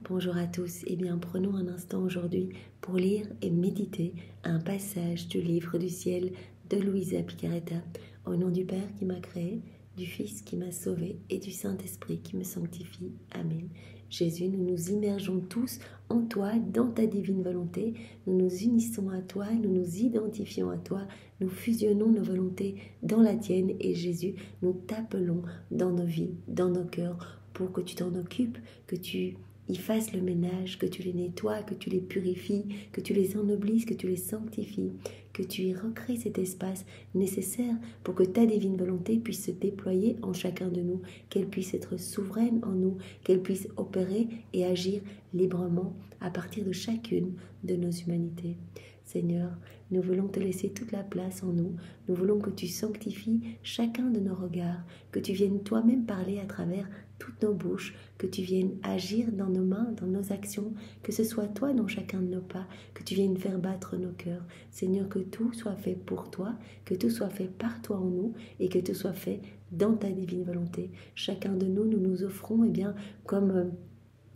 Bonjour à tous, eh bien prenons un instant aujourd'hui pour lire et méditer un passage du livre du ciel de Luisa Picaretta. Au nom du Père qui m'a créé, du Fils qui m'a sauvé et du Saint-Esprit qui me sanctifie. Amen. Jésus, nous nous immergeons tous en toi, dans ta divine volonté. Nous nous unissons à toi, nous nous identifions à toi, nous fusionnons nos volontés dans la tienne et Jésus, nous t'appelons dans nos vies, dans nos cœurs, pour que tu t'en occupes, que tu y fasses le ménage, que tu les nettoies, que tu les purifies, que tu les ennoblisses, que tu les sanctifies, que tu y recrées cet espace nécessaire pour que ta divine volonté puisse se déployer en chacun de nous, qu'elle puisse être souveraine en nous, qu'elle puisse opérer et agir librement à partir de chacune de nos humanités. Seigneur, nous voulons te laisser toute la place en nous. Nous voulons que tu sanctifies chacun de nos regards, que tu viennes toi-même parler à travers toutes nos bouches, que tu viennes agir dans nos mains, dans nos actions, que ce soit toi dans chacun de nos pas, que tu viennes faire battre nos cœurs. Seigneur, que tout soit fait pour toi, que tout soit fait par toi en nous et que tout soit fait dans ta divine volonté. Chacun de nous, nous nous offrons comme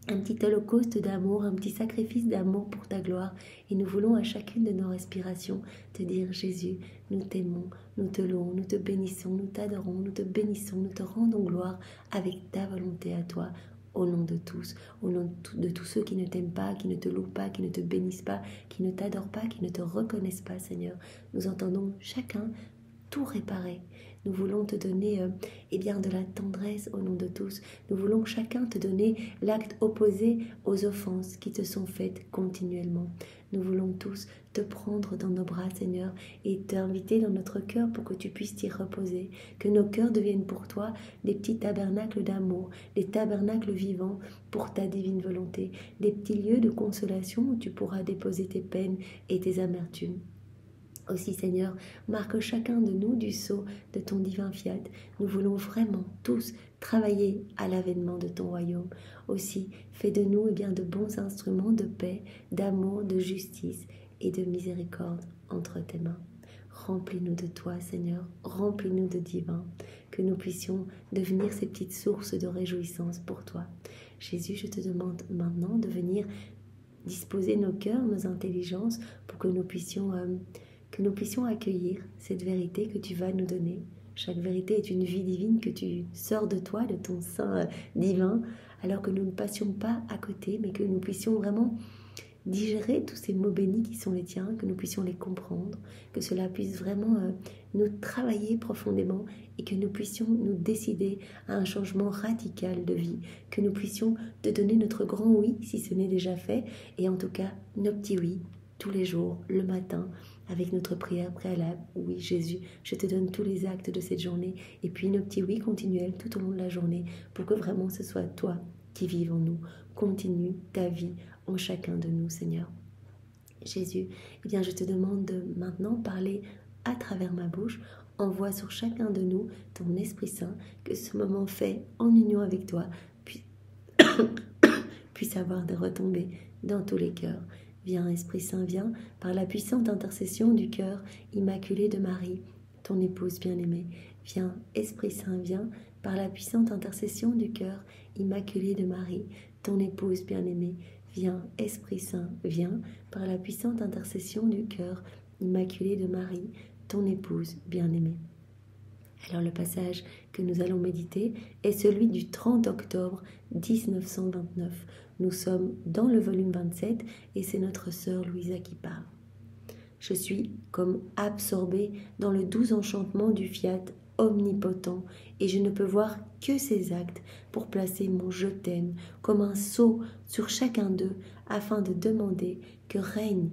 un petit holocauste d'amour, un petit sacrifice d'amour pour ta gloire. Et nous voulons à chacune de nos respirations te dire, Jésus, nous t'aimons, nous te louons, nous te bénissons, nous t'adorons, nous te bénissons, nous te rendons gloire avec ta volonté à toi, au nom de tous, au nom de tous ceux qui ne t'aiment pas, qui ne te louent pas, qui ne te bénissent pas, qui ne t'adorent pas, qui ne te reconnaissent pas, Seigneur. Nous entendons chacun tout réparer. Nous voulons te donner de la tendresse au nom de tous. Nous voulons chacun te donner l'acte opposé aux offenses qui te sont faites continuellement. Nous voulons tous te prendre dans nos bras, Seigneur, et t'inviter dans notre cœur pour que tu puisses t'y reposer. Que nos cœurs deviennent pour toi des petits tabernacles d'amour, des tabernacles vivants pour ta divine volonté, des petits lieux de consolation où tu pourras déposer tes peines et tes amertumes. Aussi, Seigneur, marque chacun de nous du sceau de ton divin fiat. Nous voulons vraiment tous travailler à l'avènement de ton royaume. Aussi, fais de nous de bons instruments de paix, d'amour, de justice et de miséricorde entre tes mains. Remplis-nous de toi, Seigneur, remplis-nous de divin, que nous puissions devenir ces petites sources de réjouissance pour toi. Jésus, je te demande maintenant de venir disposer nos cœurs, nos intelligences, pour que nous puissions accueillir cette vérité que tu vas nous donner. Chaque vérité est une vie divine que tu sors de toi, de ton sein divin, alors que nous ne passions pas à côté, mais que nous puissions vraiment digérer tous ces mots bénis qui sont les tiens, que nous puissions les comprendre, que cela puisse vraiment nous travailler profondément et que nous puissions nous décider à un changement radical de vie, que nous puissions te donner notre grand oui si ce n'est déjà fait, et en tout cas nos petits oui tous les jours, le matin, avec notre prière préalable. Oui, Jésus, je te donne tous les actes de cette journée, et puis nos petits oui continuels tout au long de la journée, pour que vraiment ce soit toi qui vive en nous. Continue ta vie en chacun de nous, Seigneur. Jésus, je te demande de maintenant parler à travers ma bouche. Envoie sur chacun de nous ton Esprit Saint, que ce moment fait en union avec toi puisse avoir des retombées dans tous les cœurs. Viens, Esprit Saint, viens, par la puissante intercession du cœur immaculé de Marie, ton épouse bien-aimée. Viens, Esprit Saint, viens, par la puissante intercession du cœur immaculé de Marie, ton épouse bien-aimée. Viens, Esprit Saint, viens, par la puissante intercession du cœur immaculé de Marie, ton épouse bien-aimée. Alors le passage que nous allons méditer est celui du 30 octobre 1929. Nous sommes dans le volume 27 et c'est notre sœur Louisa qui parle. Je suis comme absorbée dans le doux enchantement du fiat omnipotent et je ne peux voir que ses actes pour placer mon je t'aime comme un sceau sur chacun d'eux afin de demander que règne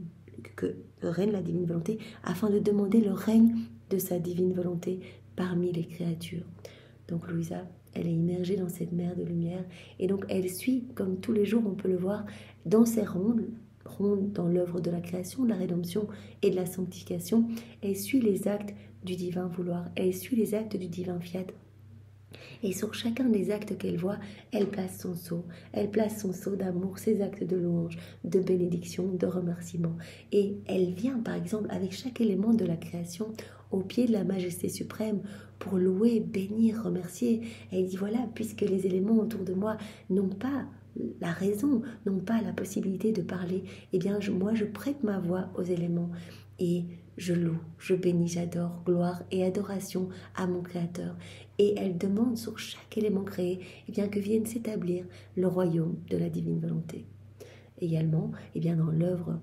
la divine volonté, afin de demander le règne de sa divine volonté parmi les créatures. Donc Louisa, elle est immergée dans cette mer de lumière et donc elle suit, comme tous les jours on peut le voir, dans ses rondes dans l'œuvre de la création, de la rédemption et de la sanctification, elle suit les actes du divin vouloir, elle suit les actes du divin fiat. Et sur chacun des actes qu'elle voit, elle place son sceau d'amour, ses actes de louange, de bénédiction, de remerciement. Et elle vient, par exemple, avec chaque élément de la création, au pied de la majesté suprême, pour louer, bénir, remercier. Elle dit, voilà, puisque les éléments autour de moi n'ont pas la raison, n'ont pas la possibilité de parler, eh bien moi je prête ma voix aux éléments et je loue, je bénis, j'adore, gloire et adoration à mon Créateur. Et elle demande sur chaque élément créé eh bien, que vienne s'établir le royaume de la divine volonté. Également, eh bien, dans l'œuvre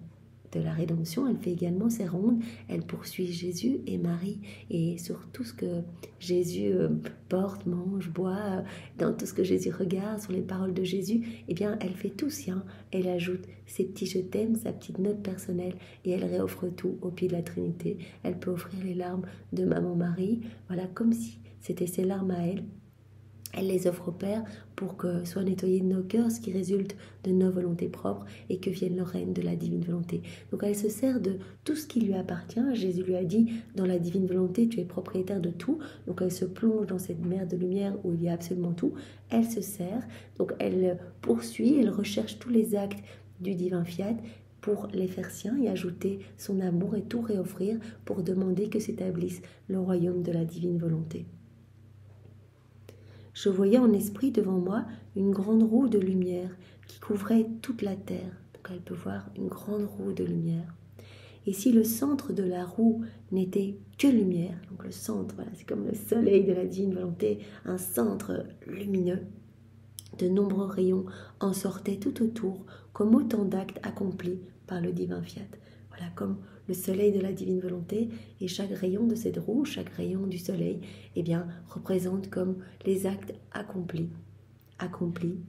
de la rédemption, elle fait également ses rondes, elle poursuit Jésus et Marie, et sur tout ce que Jésus porte, mange, boit, dans tout ce que Jésus regarde, sur les paroles de Jésus, eh bien, elle fait tout sien, elle ajoute ses petits je t'aime, sa petite note personnelle, et elle réoffre tout au pied de la Trinité. Elle peut offrir les larmes de maman Marie, voilà, comme si c'était ses larmes à elle. Elle les offre au Père pour que soient nettoyés nos cœurs, ce qui résulte de nos volontés propres et que vienne le règne de la divine volonté. Donc elle se sert de tout ce qui lui appartient. Jésus lui a dit, dans la divine volonté, tu es propriétaire de tout. Donc elle se plonge dans cette mer de lumière où il y a absolument tout. Elle se sert, donc elle poursuit, elle recherche tous les actes du divin fiat pour les faire siens et ajouter son amour et tout réoffrir pour demander que s'établisse le royaume de la divine volonté. Je voyais en esprit devant moi une grande roue de lumière qui couvrait toute la terre. Donc elle peut voir une grande roue de lumière. Et si le centre de la roue n'était que lumière, donc le centre, voilà, c'est comme le soleil de la divine volonté, un centre lumineux, de nombreux rayons en sortaient tout autour, comme autant d'actes accomplis par le divin fiat. Voilà, comme le soleil de la divine volonté, et chaque rayon de cette roue, chaque rayon du soleil, eh bien, représente comme les actes accomplis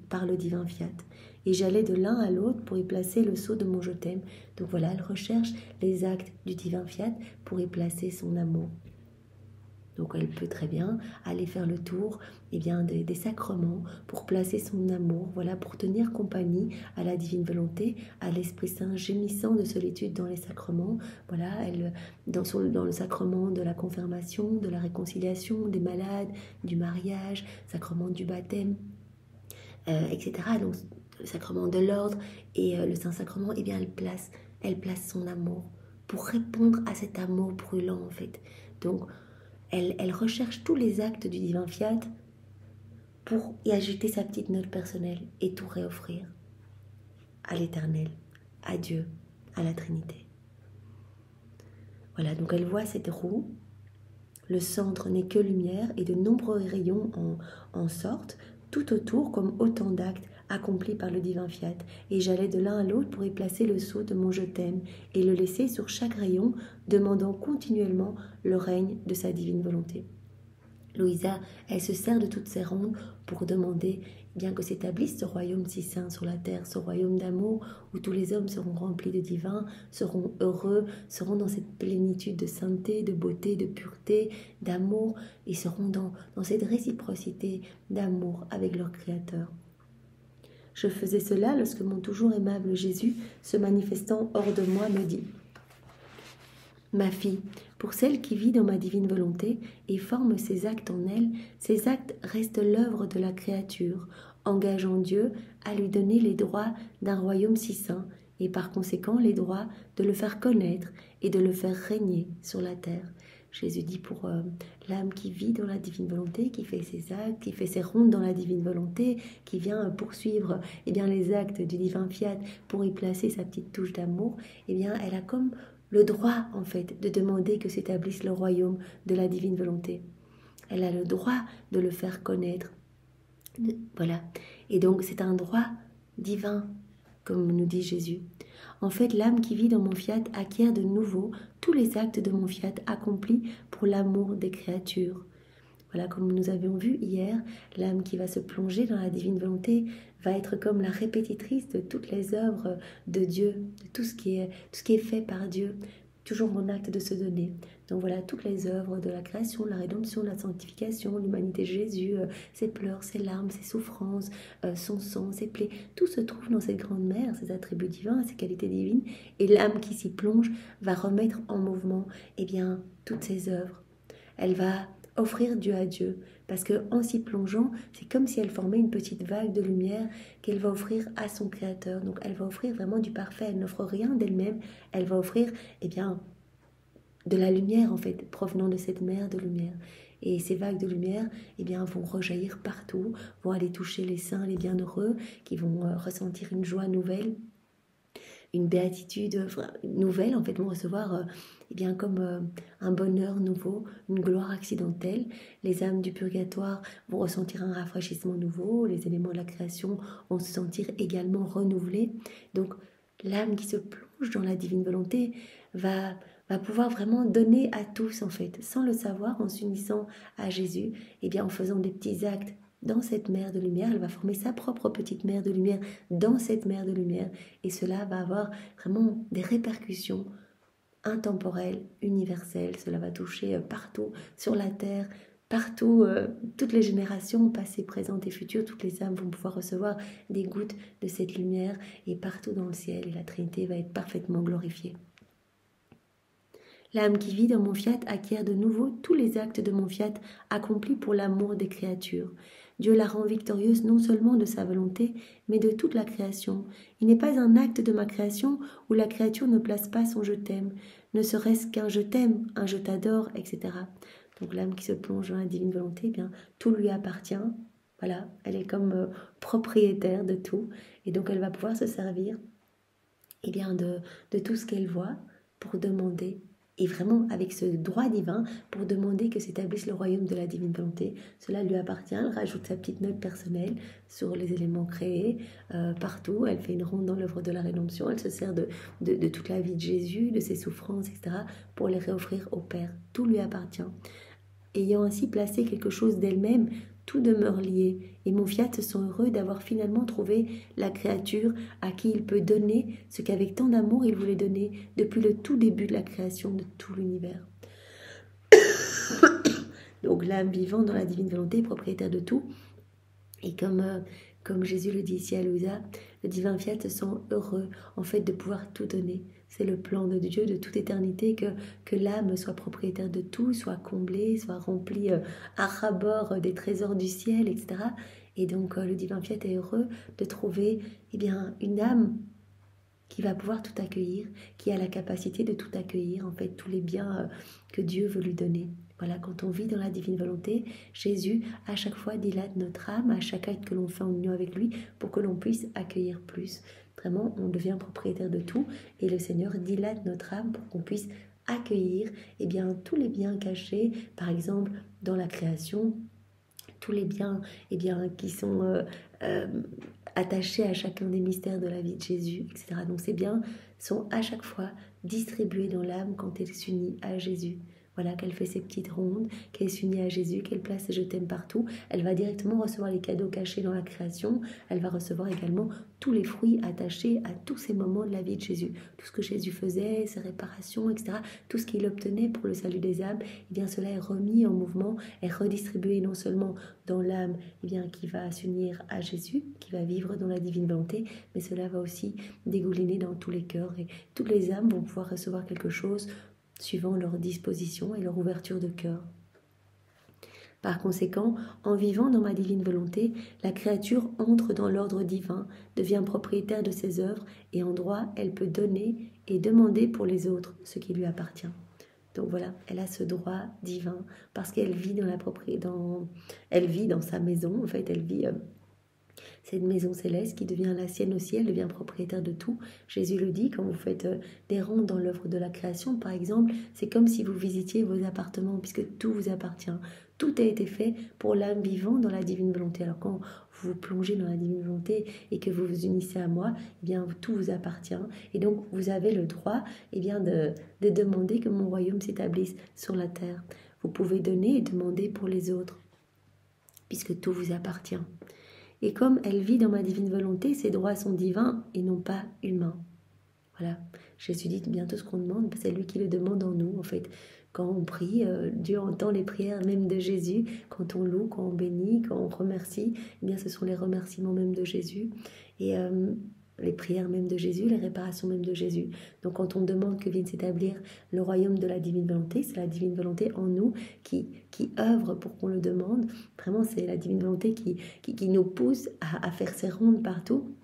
par le divin fiat. Et j'allais de l'un à l'autre pour y placer le sceau de mon je t'aime. Donc voilà, elle recherche les actes du divin fiat pour y placer son amour. Donc elle peut très bien aller faire le tour eh bien, des sacrements pour placer son amour, voilà, pour tenir compagnie à la divine volonté, à l'Esprit Saint gémissant de solitude dans les sacrements. Voilà, elle, dans le sacrement de la confirmation, de la réconciliation, des malades, du mariage, sacrement du baptême, etc. Donc le sacrement de l'ordre et le Saint-Sacrement, eh bien elle place son amour pour répondre à cet amour brûlant en fait. Donc elle recherche tous les actes du divin fiat pour y ajouter sa petite note personnelle et tout réoffrir à l'Éternel, à Dieu, à la Trinité. Voilà, donc elle voit cette roue, le centre n'est que lumière et de nombreux rayons en sortent, tout autour comme autant d'actes accomplis par le divin fiat. Et j'allais de l'un à l'autre pour y placer le sceau de mon je t'aime et le laisser sur chaque rayon, demandant continuellement le règne de sa divine volonté. Louisa, elle se sert de toutes ces rondes pour demander bien que s'établisse ce royaume si saint sur la terre, ce royaume d'amour où tous les hommes seront remplis de divin, seront heureux, seront dans cette plénitude de sainteté, de beauté, de pureté, d'amour, et seront dans cette réciprocité d'amour avec leur Créateur. Je faisais cela lorsque mon toujours aimable Jésus, se manifestant hors de moi, me dit « Ma fille, pour celle qui vit dans ma divine volonté et forme ses actes en elle, ces actes restent l'œuvre de la créature, engageant Dieu à lui donner les droits d'un royaume si saint et par conséquent les droits de le faire connaître et de le faire régner sur la terre. » Jésus dit pour l'âme qui vit dans la divine volonté, qui fait ses actes, qui fait ses rondes dans la divine volonté, qui vient poursuivre eh bien, les actes du divin fiat pour y placer sa petite touche d'amour, eh bien, elle a comme le droit en fait de demander que s'établisse le royaume de la divine volonté. Elle a le droit de le faire connaître. Voilà. Et donc c'est un droit divin, comme nous dit Jésus. En fait, l'âme qui vit dans mon fiat acquiert de nouveau tous les actes de mon fiat accomplis pour l'amour des créatures. Voilà, comme nous avions vu hier, l'âme qui va se plonger dans la divine volonté va être comme la répétitrice de toutes les œuvres de Dieu, de tout ce qui est fait par Dieu, toujours en acte de se donner. Donc voilà, toutes les œuvres de la création, de la rédemption, de la sanctification, l'humanité de Jésus, ses pleurs, ses larmes, ses souffrances, son sang, ses plaies, tout se trouve dans cette grande mer, ses attributs divins, ses qualités divines, et l'âme qui s'y plonge va remettre en mouvement eh bien, toutes ses œuvres. Elle va offrir Dieu à Dieu, parce qu'en s'y plongeant, c'est comme si elle formait une petite vague de lumière qu'elle va offrir à son Créateur. Donc elle va offrir vraiment du parfait, elle n'offre rien d'elle-même, elle va offrir eh bien, de la lumière en fait, provenant de cette mer de lumière. Et ces vagues de lumière eh bien, vont rejaillir partout, vont aller toucher les saints, les bienheureux, qui vont ressentir une joie nouvelle, une béatitude nouvelle, en fait, vont recevoir eh bien, comme un bonheur nouveau, une gloire accidentelle. Les âmes du purgatoire vont ressentir un rafraîchissement nouveau, les éléments de la création vont se sentir également renouvelés. Donc, l'âme qui se plonge dans la divine volonté va pouvoir vraiment donner à tous, en fait, sans le savoir, en s'unissant à Jésus, eh bien, en faisant des petits actes dans cette mer de lumière. Elle va former sa propre petite mer de lumière dans cette mer de lumière, et cela va avoir vraiment des répercussions intemporelles, universelles. Cela va toucher partout sur la terre, partout, toutes les générations, passées, présentes et futures, toutes les âmes vont pouvoir recevoir des gouttes de cette lumière, et partout dans le ciel, et la Trinité va être parfaitement glorifiée. L'âme qui vit dans mon fiat acquiert de nouveau tous les actes de mon fiat accomplis pour l'amour des créatures. Dieu la rend victorieuse non seulement de sa volonté, mais de toute la création. Il n'est pas un acte de ma création où la créature ne place pas son « je t'aime », ne serait-ce qu'un « je t'aime », un « je t'adore », etc. Donc l'âme qui se plonge dans la divine volonté, eh bien, tout lui appartient. Voilà, elle est comme propriétaire de tout, et donc elle va pouvoir se servir eh bien, de tout ce qu'elle voit pour demander, et vraiment avec ce droit divin, pour demander que s'établisse le royaume de la divine volonté. Cela lui appartient. Elle rajoute sa petite note personnelle sur les éléments créés partout. Elle fait une ronde dans l'œuvre de la rédemption. Elle se sert de toute la vie de Jésus, de ses souffrances, etc., pour les réoffrir au Père. Tout lui appartient. Ayant ainsi placé quelque chose d'elle-même, tout demeure lié, et mon fiat se sent heureux d'avoir finalement trouvé la créature à qui il peut donner ce qu'avec tant d'amour il voulait donner depuis le tout début de la création de tout l'univers. Donc l'âme vivant dans la divine volonté, propriétaire de tout, et comme Jésus le dit ici à Louisa, le divin fiat se sent heureux en fait de pouvoir tout donner. C'est le plan de Dieu de toute éternité que l'âme soit propriétaire de tout, soit comblée, soit remplie à ras-bord des trésors du ciel, etc. Et donc le divin fiat est heureux de trouver eh bien, une âme qui va pouvoir tout accueillir, qui a la capacité de tout accueillir, en fait, tous les biens que Dieu veut lui donner. Voilà, quand on vit dans la divine volonté, Jésus, à chaque fois, dilate notre âme, à chaque acte que l'on fait en union avec lui, pour que l'on puisse accueillir plus. Vraiment, on devient propriétaire de tout, et le Seigneur dilate notre âme pour qu'on puisse accueillir eh bien, tous les biens cachés, par exemple, dans la création, tous les biens eh bien, qui sont attachés à chacun des mystères de la vie de Jésus, etc. Donc ces biens sont à chaque fois distribués dans l'âme quand elle s'unit à Jésus. Voilà, qu'elle fait ses petites rondes, qu'elle s'unit à Jésus, qu'elle place ses je t'aime partout. Elle va directement recevoir les cadeaux cachés dans la création. Elle va recevoir également tous les fruits attachés à tous ces moments de la vie de Jésus. Tout ce que Jésus faisait, ses réparations, etc. Tout ce qu'il obtenait pour le salut des âmes, eh bien cela est remis en mouvement, est redistribué non seulement dans l'âme eh bien, qui va s'unir à Jésus, qui va vivre dans la divine volonté, mais cela va aussi dégouliner dans tous les cœurs. Et toutes les âmes vont pouvoir recevoir quelque chose suivant leur disposition et leur ouverture de cœur. Par conséquent, en vivant dans ma divine volonté, la créature entre dans l'ordre divin, devient propriétaire de ses œuvres, et en droit, elle peut donner et demander pour les autres ce qui lui appartient. Donc voilà, elle a ce droit divin parce qu'elle vit elle vit dans sa maison, en fait, elle vit cette maison céleste qui devient la sienne aussi, elle devient propriétaire de tout. Jésus le dit, quand vous faites des rondes dans l'œuvre de la création, par exemple, c'est comme si vous visitiez vos appartements, puisque tout vous appartient. Tout a été fait pour l'âme vivant dans la divine volonté. Alors quand vous vous plongez dans la divine volonté et que vous vous unissez à moi, eh bien tout vous appartient. Et donc vous avez le droit eh bien, de demander que mon royaume s'établisse sur la terre. Vous pouvez donner et demander pour les autres, puisque tout vous appartient. Et comme elle vit dans ma divine volonté, ses droits sont divins et non pas humains. Voilà, Jésus dit bien tout ce qu'on demande, c'est lui qui le demande en nous, en fait. Quand on prie, Dieu entend les prières même de Jésus. Quand on loue, quand on bénit, quand on remercie, eh bien ce sont les remerciements même de Jésus. Et les prières même de Jésus, les réparations même de Jésus. Donc quand on demande que vienne s'établir le royaume de la divine volonté, c'est la divine volonté en nous qui œuvre pour qu'on le demande. Vraiment, c'est la divine volonté qui nous pousse à faire ses rondes partout.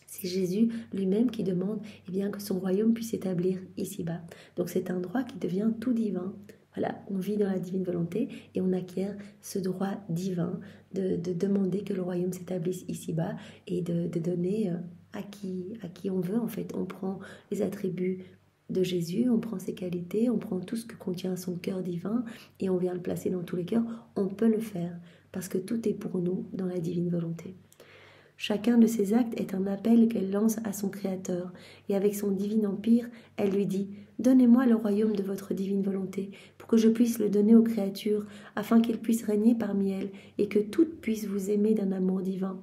C'est Jésus lui-même qui demande eh bien, que son royaume puisse s'établir ici-bas. Donc c'est un droit qui devient tout divin. Voilà, on vit dans la divine volonté et on acquiert ce droit divin de demander que le royaume s'établisse ici-bas et de donner à qui on veut. En fait, on prend les attributs de Jésus, on prend ses qualités, on prend tout ce que contient son cœur divin et on vient le placer dans tous les cœurs. On peut le faire parce que tout est pour nous dans la divine volonté. Chacun de ces actes est un appel qu'elle lance à son Créateur, et avec son divin empire, elle lui dit « Donnez-moi le royaume de votre divine volonté, pour que je puisse le donner aux créatures, afin qu'elles puissent régner parmi elles, et que toutes puissent vous aimer d'un amour divin,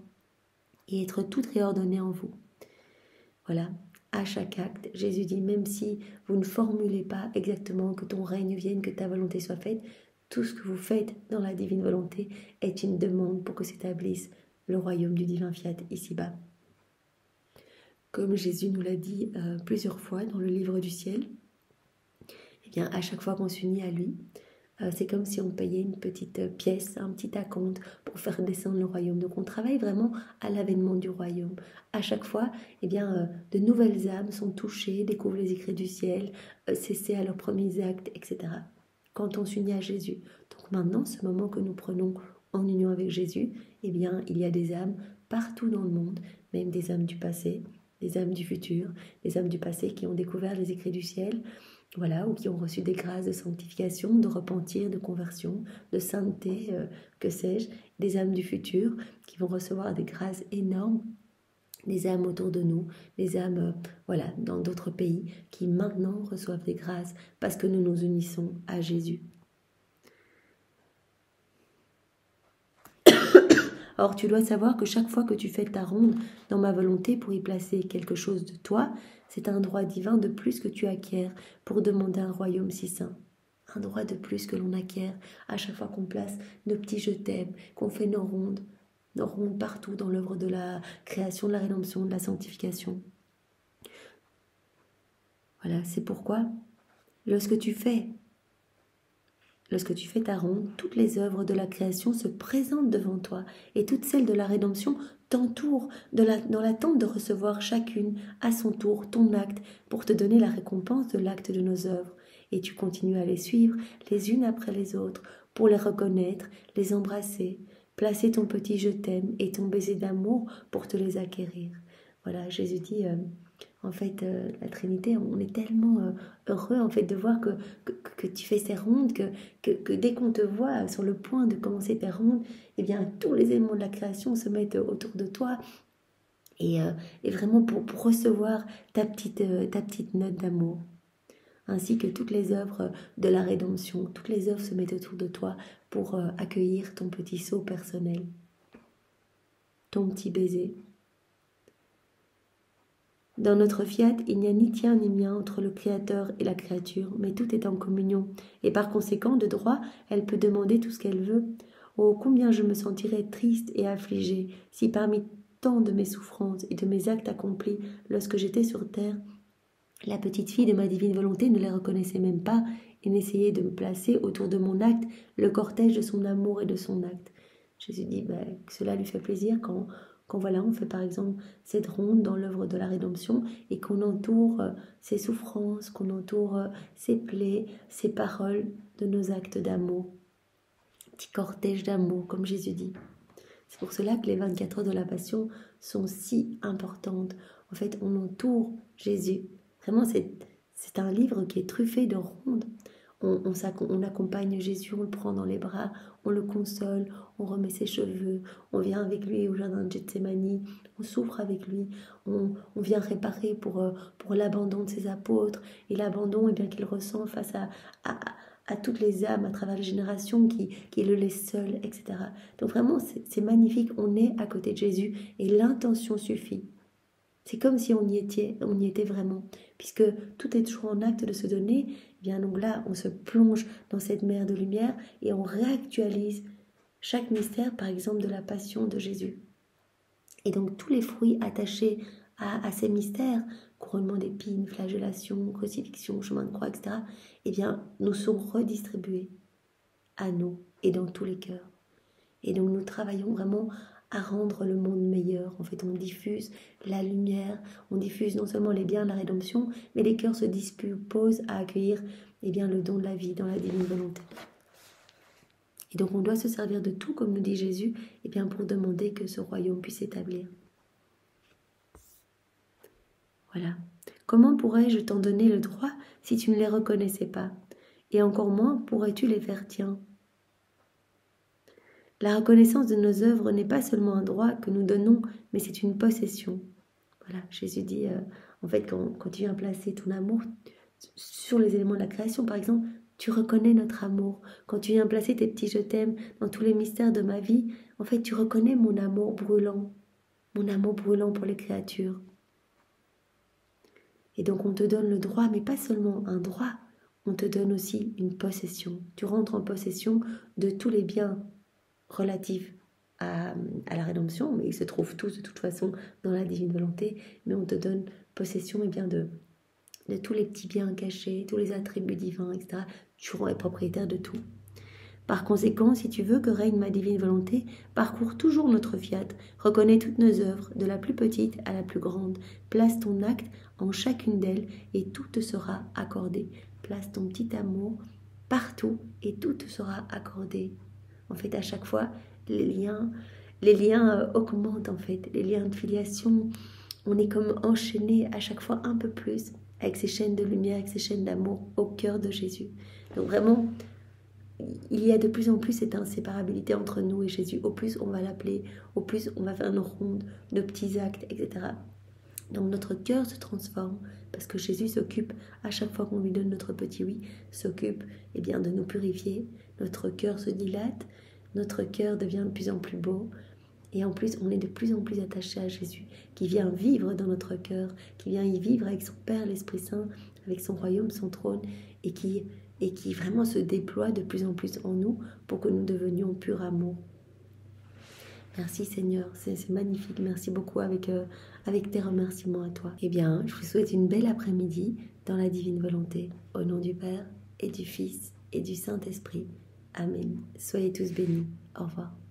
et être toutes réordonnées en vous. » Voilà, à chaque acte, Jésus dit « Même si vous ne formulez pas exactement que ton règne vienne, que ta volonté soit faite, tout ce que vous faites dans la divine volonté est une demande pour que s'établisse le royaume du divin fiat ici-bas. » Comme Jésus nous l'a dit plusieurs fois dans le livre du ciel, eh bien, à chaque fois qu'on s'unit à lui, c'est comme si on payait une petite pièce, un petit acompte pour faire descendre le royaume. Donc on travaille vraiment à l'avènement du royaume. À chaque fois, eh bien, de nouvelles âmes sont touchées, découvrent les écrits du ciel, cessent à leurs premiers actes, etc. Quand on s'unit à Jésus. Donc maintenant, ce moment que nous prenons en union avec Jésus, eh bien, il y a des âmes partout dans le monde, même des âmes du passé, des âmes du futur, des âmes du passé qui ont découvert les écrits du ciel, voilà, ou qui ont reçu des grâces de sanctification, de repentir, de conversion, de sainteté, que sais-je, des âmes du futur qui vont recevoir des grâces énormes, des âmes autour de nous, des âmes voilà, dans d'autres pays qui maintenant reçoivent des grâces parce que nous nous unissons à Jésus. Or, tu dois savoir que chaque fois que tu fais ta ronde dans ma volonté pour y placer quelque chose de toi, c'est un droit divin de plus que tu acquiers pour demander un royaume si saint. Un droit de plus que l'on acquiert à chaque fois qu'on place nos petits je t'aime, qu'on fait nos rondes partout dans l'œuvre de la création, de la rédemption, de la sanctification. Voilà, c'est pourquoi lorsque tu fais ta ronde, toutes les œuvres de la création se présentent devant toi et toutes celles de la rédemption t'entourent dans l'attente de recevoir chacune à son tour ton acte pour te donner la récompense de l'acte de nos œuvres. Et tu continues à les suivre les unes après les autres pour les reconnaître, les embrasser, placer ton petit je t'aime et ton baiser d'amour pour te les acquérir. Voilà, Jésus dit... En fait, la Trinité, on est tellement heureux en fait de voir que tu fais ces rondes, que dès qu'on te voit sur le point de commencer tes rondes, eh bien tous les éléments de la création se mettent autour de toi et vraiment pour recevoir ta petite note d'amour. Ainsi que toutes les œuvres de la rédemption, toutes les œuvres se mettent autour de toi pour accueillir ton petit sceau personnel, ton petit baiser. Dans notre fiat, il n'y a ni tien ni mien entre le Créateur et la créature, mais tout est en communion, et par conséquent, de droit, elle peut demander tout ce qu'elle veut. Oh, combien je me sentirais triste et affligée si parmi tant de mes souffrances et de mes actes accomplis lorsque j'étais sur terre, la petite fille de ma divine volonté ne les reconnaissait même pas et n'essayait de me placer autour de mon acte le cortège de son amour et de son acte. Jésus dit que cela lui fait plaisir quand voilà, on fait par exemple cette ronde dans l'œuvre de la rédemption et qu'on entoure ses souffrances, qu'on entoure ses plaies, ses paroles de nos actes d'amour. Petit cortège d'amour, comme Jésus dit. C'est pour cela que les 24 heures de la Passion sont si importantes. En fait, on entoure Jésus. Vraiment, c'est un livre qui est truffé de rondes. On accompagne Jésus, on le prend dans les bras, on le console, on remet ses cheveux, on vient avec lui au jardin de Gethsémani, on souffre avec lui, on vient réparer pour l'abandon de ses apôtres et l'abandon qu'il ressent face à toutes les âmes à travers les générations qui le laissent seul, etc. Donc vraiment, c'est magnifique, on est à côté de Jésus et l'intention suffit. C'est comme si on y était vraiment, puisque tout est toujours en acte de se donner. Bien donc là, on se plonge dans cette mer de lumière et on réactualise chaque mystère, par exemple, de la passion de Jésus. Et donc tous les fruits attachés à ces mystères, couronnement d'épines, flagellation, crucifixion, chemin de croix, etc., eh bien, nous sont redistribués à nous et dans tous les cœurs. Et donc nous travaillons vraiment à rendre le monde meilleur. En fait, on diffuse la lumière, on diffuse non seulement les biens de la rédemption, mais les cœurs se disposent à accueillir le don de la vie dans la divine volonté. Et donc on doit se servir de tout, comme nous dit Jésus, pour demander que ce royaume puisse s'établir. Voilà. Comment pourrais-je t'en donner le droit si tu ne les reconnaissais pas? Et encore moins pourrais-tu les faire tiens. La reconnaissance de nos œuvres n'est pas seulement un droit que nous donnons, mais c'est une possession. Voilà, Jésus dit, en fait, quand tu viens placer ton amour sur les éléments de la création, par exemple, tu reconnais notre amour. Quand tu viens placer tes petits je t'aime dans tous les mystères de ma vie, en fait, tu reconnais mon amour brûlant pour les créatures. Et donc, on te donne le droit, mais pas seulement un droit, on te donne aussi une possession. Tu rentres en possession de tous les biens relatifs à la rédemption, mais ils se trouvent tous de toute façon dans la divine volonté, mais on te donne possession de tous les petits biens cachés, tous les attributs divins, etc. Tu es propriétaire de tout. Par conséquent, si tu veux que règne ma divine volonté, parcours toujours notre fiat, reconnais toutes nos œuvres, de la plus petite à la plus grande, place ton acte en chacune d'elles et tout te sera accordé. Place ton petit amour partout et tout te sera accordé. En fait, à chaque fois, les liens augmentent, en fait. Les liens de filiation, on est comme enchaînés à chaque fois un peu plus avec ces chaînes de lumière, avec ces chaînes d'amour au cœur de Jésus. Donc vraiment, il y a de plus en plus cette inséparabilité entre nous et Jésus. Au plus on va l'appeler, au plus on va faire nos rondes, nos petits actes, etc. Donc notre cœur se transforme parce que Jésus s'occupe, à chaque fois qu'on lui donne notre petit oui, s'occupe de nous purifier. Notre cœur se dilate, notre cœur devient de plus en plus beau. Et en plus, on est de plus en plus attaché à Jésus, qui vient vivre dans notre cœur, qui vient y vivre avec son Père, l'Esprit Saint, avec son royaume, son trône, et qui vraiment se déploie de plus en plus en nous pour que nous devenions pur amour. Merci Seigneur, c'est magnifique. Merci beaucoup avec tes remerciements à toi. Je vous souhaite une belle après-midi dans la divine volonté. Au nom du Père et du Fils et du Saint-Esprit. Amen. Soyez tous bénis. Au revoir.